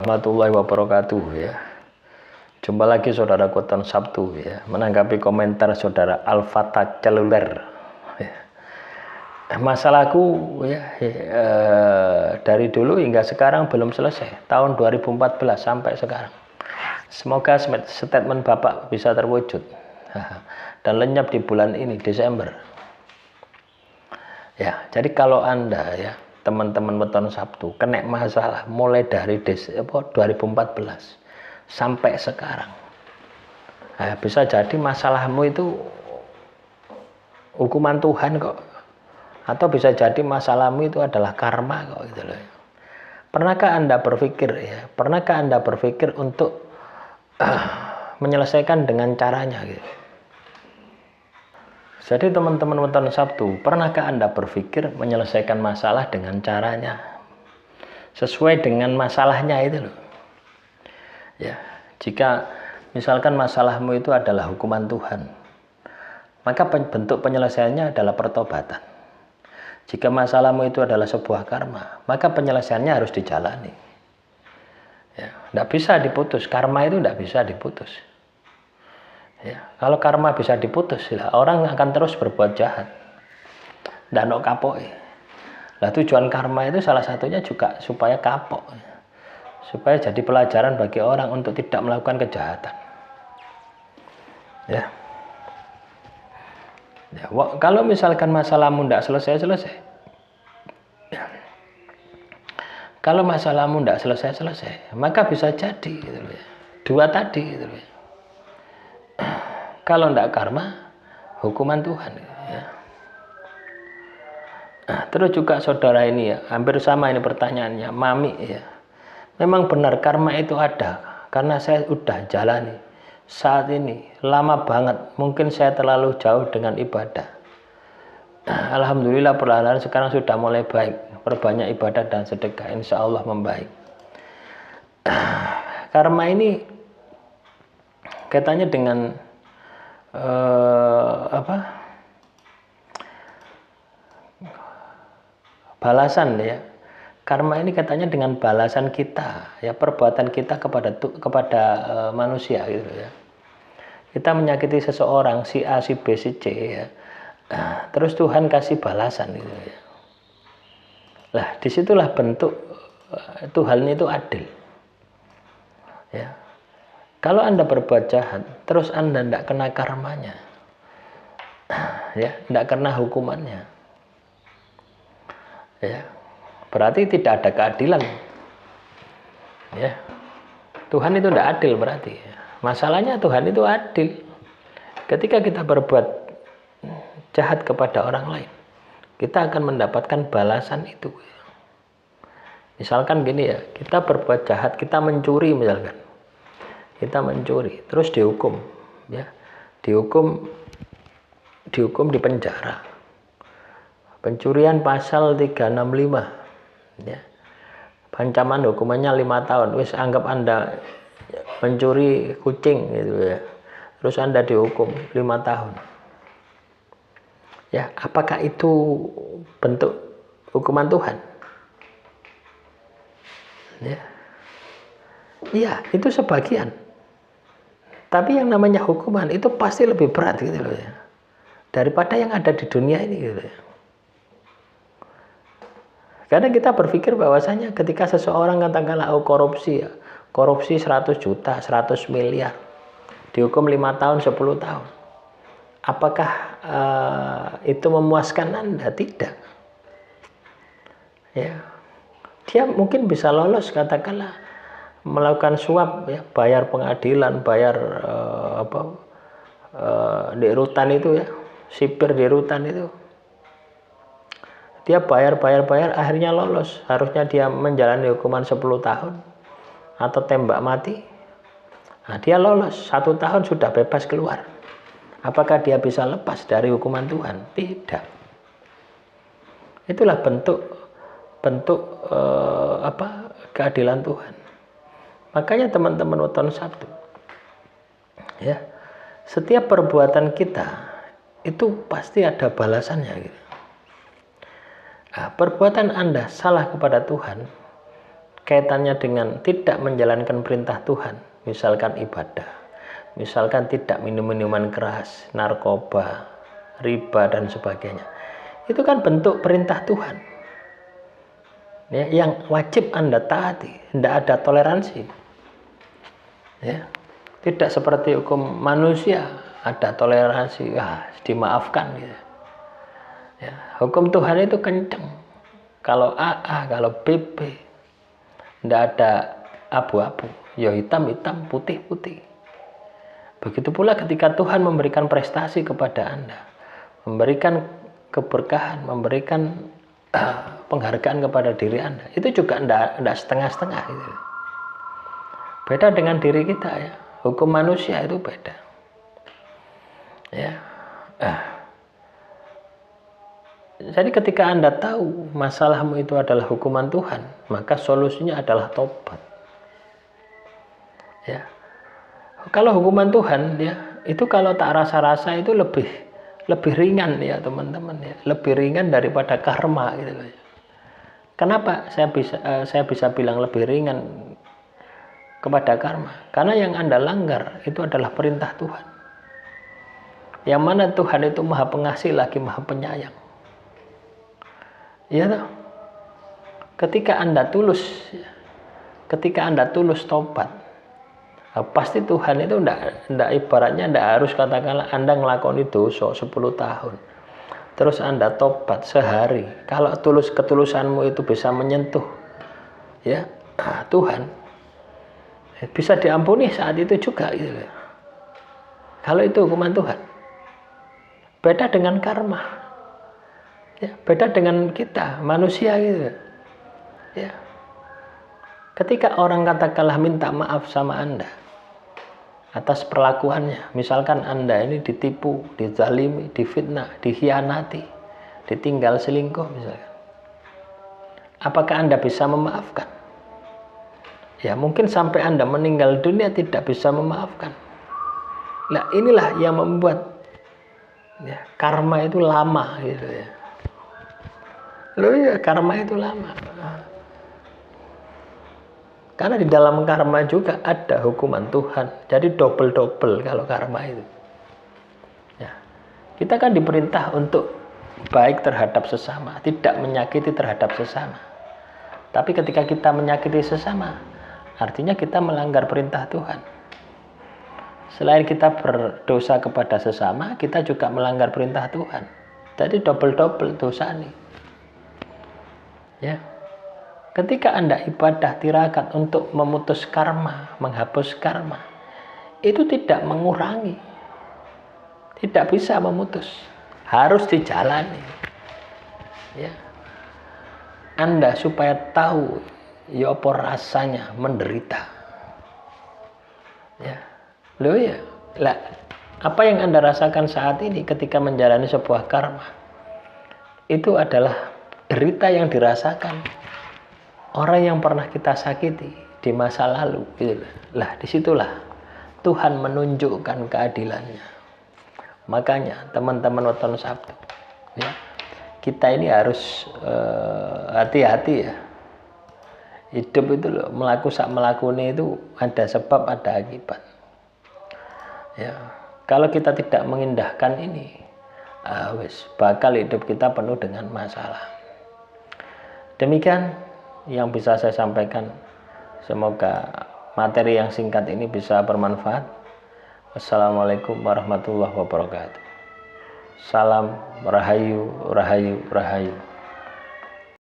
Warahmatullahi wabarakatuh ya. Jumpa lagi saudara Weton Sabtu ya, menanggapi komentar saudara Al-Fatah Celuler ya. Masalahku ya, dari dulu hingga sekarang belum selesai, tahun 2014 sampai sekarang. Semoga statement Bapak bisa terwujud dan lenyap di bulan ini, Desember ya. Jadi kalau Anda ya, teman-teman Weton Sabtu kena masalah mulai dari 2014 sampai sekarang, nah, bisa jadi masalahmu itu hukuman Tuhan kok, atau bisa jadi masalahmu itu adalah karma kok gitu loh. Pernahkah Anda berpikir untuk menyelesaikan dengan caranya gitu? Jadi teman-teman Weton Sabtu, pernahkah Anda berpikir menyelesaikan masalah dengan caranya? Sesuai dengan masalahnya itu loh. Ya, jika misalkan masalahmu itu adalah hukuman Tuhan, maka bentuk penyelesaiannya adalah pertobatan. Jika masalahmu itu adalah sebuah karma, maka penyelesaiannya harus dijalani. Ya, tidak bisa diputus, karma itu tidak bisa diputus. Ya, kalau karma bisa diputus, orang akan terus berbuat jahat. Dan kapok. Nah, tujuan karma itu salah satunya juga supaya kapok, supaya jadi pelajaran bagi orang untuk tidak melakukan kejahatan. Ya. Ya, kalau misalkan masalahmu tidak selesai-selesai, ya. Kalau masalahmu tidak selesai-selesai, maka bisa jadi gitu ya. Dua tadi gitu ya. Kalau tidak karma, hukuman Tuhan ya. Nah, terus juga saudara ini ya, hampir sama ini pertanyaannya, Mami ya. Memang benar karma itu ada, karena saya udah jalani saat ini lama banget, mungkin saya terlalu jauh dengan ibadah. Alhamdulillah perlahan-lahan sekarang sudah mulai baik, perbanyak ibadah dan sedekah, insya Allah membaik. Karma ini kaitannya dengan balasan ya. Karma ini katanya dengan balasan kita ya, perbuatan kita kepada manusia gitu ya. Kita menyakiti seseorang, si A, si B, si C ya. Terus Tuhan kasih balasan gitu ya. Lah disitulah bentuk Tuhan itu adil ya. Kalau Anda berbuat jahat, terus Anda tidak kena karmanya, ya, tidak kena hukumannya, ya, berarti tidak ada keadilan, ya. Tuhan itu tidak adil berarti. Masalahnya Tuhan itu adil. Ketika kita berbuat jahat kepada orang lain, kita akan mendapatkan balasan itu. Misalkan gini ya, kita berbuat jahat, kita mencuri misalkan. Kita mencuri, terus dihukum, ya, dihukum di penjara. Pencurian pasal 365, ya, ancaman hukumannya 5 tahun. Wis anggap Anda mencuri kucing, gitu ya, terus Anda dihukum 5 tahun. Ya, apakah itu bentuk hukuman Tuhan? Ya, iya, itu sebagian. Tapi yang namanya hukuman itu pasti lebih berat gitu loh ya, daripada yang ada di dunia ini gitu ya. Karena kita berpikir bahwasanya ketika seseorang katakanlah korupsi ya, korupsi 100 juta, 100 miliar, dihukum 5 tahun, 10 tahun. Apakah itu memuaskan Anda? Tidak. Ya. Dia mungkin bisa lolos katakanlah melakukan suap ya, bayar pengadilan, bayar di rutan itu ya, sipir di rutan itu, dia bayar, akhirnya lolos. Harusnya dia menjalani hukuman 10 tahun atau tembak mati. Nah, dia lolos 1 tahun sudah bebas keluar. Apakah dia bisa lepas dari hukuman Tuhan? Tidak. Itulah bentuk keadilan Tuhan. Makanya teman-teman Weton Sabtu ya, setiap perbuatan kita itu pasti ada balasannya gitu. Nah, perbuatan Anda salah kepada Tuhan, kaitannya dengan tidak menjalankan perintah Tuhan, misalkan ibadah, misalkan tidak minum minuman keras, narkoba, riba dan sebagainya, itu kan bentuk perintah Tuhan ya, yang wajib Anda taati, tidak ada toleransi ya. Tidak seperti hukum manusia, ada toleransi, dimaafkan gitu ya. Hukum Tuhan itu kenceng, kalau AA, kalau BB, tidak ada abu-abu, ya hitam-hitam, putih-putih. Begitu pula ketika Tuhan memberikan prestasi kepada Anda, memberikan keberkahan, memberikan penghargaan kepada diri Anda, itu juga tidak setengah-setengah gitu. Beda dengan diri kita ya, hukum manusia itu beda ya. Jadi ketika Anda tahu masalahmu itu adalah hukuman Tuhan, maka solusinya adalah tobat. Ya. Kalau hukuman Tuhan ya, itu kalau tak rasa-rasa itu lebih ringan ya teman-teman ya, lebih ringan daripada karma gitu loh. Kenapa saya bisa bilang lebih ringan kepada karma? Karena yang Anda langgar itu adalah perintah Tuhan. Yang mana Tuhan itu Maha Pengasih lagi Maha Penyayang. Ya toh? Ketika Anda tulus tobat, pasti Tuhan itu ndak ibaratnya ndak harus katakanlah Anda ngelakoni dosa 10 tahun. Terus Anda tobat sehari. Kalau ketulusanmu itu bisa menyentuh ya Tuhan, bisa diampuni saat itu juga gitu. Kalau itu hukuman Tuhan. Beda dengan karma. Ya, beda dengan kita manusia gitu ya. Ketika orang katakanlah minta maaf sama Anda atas perlakuannya, misalkan Anda ini ditipu, dizalimi, difitnah, dikhianati, ditinggal selingkuh misalkan, apakah Anda bisa memaafkan? Ya mungkin sampai Anda meninggal dunia tidak bisa memaafkan. Nah inilah yang membuat ya, karma itu lama gitu ya. Loh ya, karma itu lama. Karena di dalam karma juga ada hukuman Tuhan. Jadi double-double kalau karma itu. Ya. Kita kan diperintah untuk baik terhadap sesama, tidak menyakiti terhadap sesama. Tapi ketika kita menyakiti sesama, artinya kita melanggar perintah Tuhan. Selain kita berdosa kepada sesama, kita juga melanggar perintah Tuhan. Jadi double-double dosa nih. Ya. Ketika Anda ibadah tirakat untuk memutus karma, menghapus karma, itu tidak mengurangi, tidak bisa memutus, harus dijalani. Ya. Anda supaya tahu ya apa rasanya menderita. Ya. Loh ya, lah apa yang Anda rasakan saat ini ketika menjalani sebuah karma, itu adalah derita yang dirasakan orang yang pernah kita sakiti di masa lalu gitu. Lah disitulah Tuhan menunjukkan keadilannya. Makanya teman-teman weton Sabtu ya, kita ini harus hati-hati ya. Hidup itu loh, melakukan itu ada sebab ada akibat ya. Kalau kita tidak mengindahkan ini, bakal hidup kita penuh dengan masalah. Demikian yang bisa saya sampaikan. Semoga materi yang singkat ini bisa bermanfaat. Wassalamualaikum warahmatullahi wabarakatuh. Salam Rahayu, Rahayu, Rahayu.